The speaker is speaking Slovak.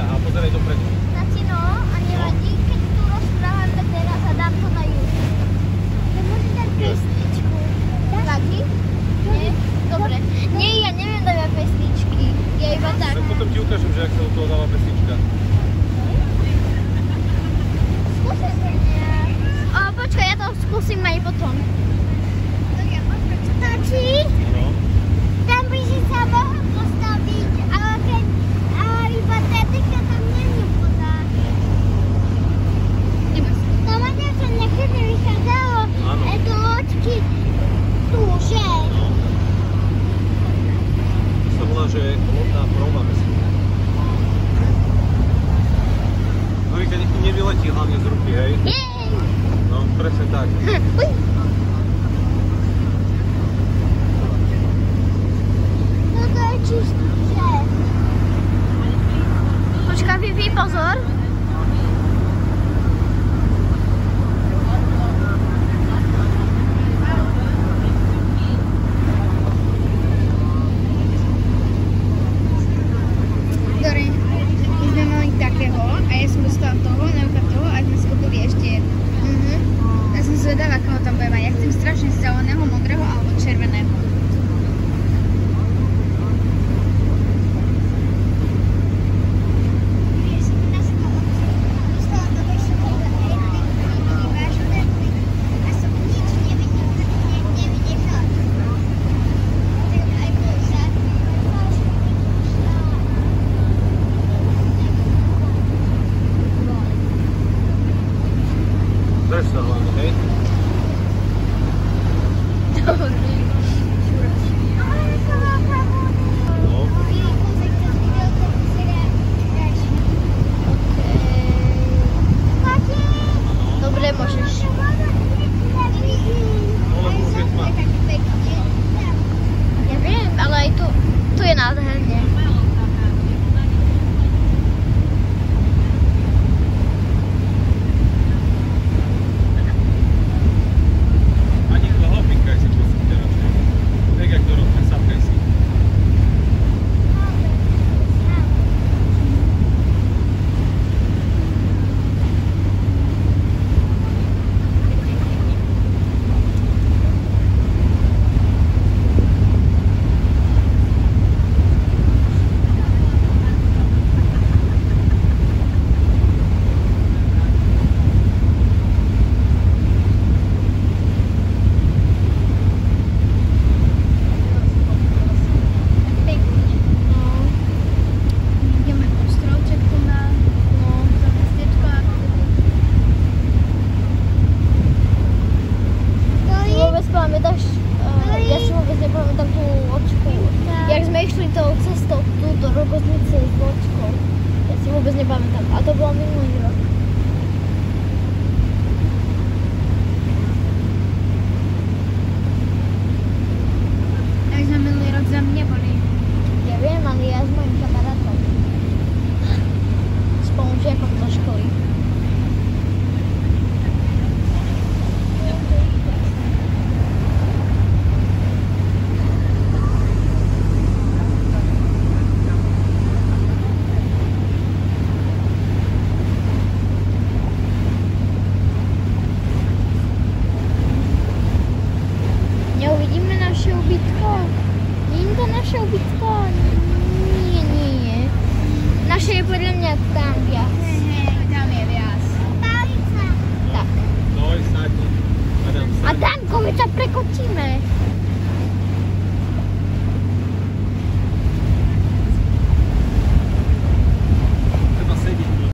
a pozeraj dopredu. Tatino, a nevadí, keď tu rozprávame teraz a dám to na YouTube. Nemôžem dať pesničku. Vadí? Nie? Dobre. Nie, ja neviem dávať pesničky. Ja iba tak. Tak potom ti ukážem, že ak sa do toho dáva pesnička. Skúsim to nejak. Počkaj, ja to skúsim aj potom. Stačí? No. Tam by si sa mohol postaviť, ale keď iba tetika tam není voda. To ma niečo niekedy vychádzalo, to loďky tu, že? To sa volá, že lodná prova, myslím. Norika, nech ti nevyletí hlavne z ruky, hej? Jej! No, presne tak. Uj! Toto je čistý, že? Počkaj, Vivi, pozor. Dobre, my sme mali takého a ja som dostala toho, Neuka toho a sme skúpili ešte jedno. Ja som zvedavá, ako ho tam bude mať. Ja chcem strašne zeleného, modrého alebo červeného. Drž sa hlavne, hej? No. Dobre, môžeš. No, lebo už je tma. Ja viem, ale aj tu je nádherne. Ani hopínkaj si prosím ťa radšej. Tak jak to robíme, sapkaj si. Ideme po strovček tu na, za mestečko a vôbec pamätáš, ja si vôbec nepamätám tú loďku. Jak sme išli tou cestou tu do Rogoznice s loďkou. Ja si vôbec nepamätám, a to bolo minulý rok. Tak sme minulý rok za mne boli. Ja viem, ale ja s mojim kamarátom. Spolužiakom zo školy. Neuvidíme naše ubytko. Nie je to naše ubytko. Nie. Naše je podľa mňa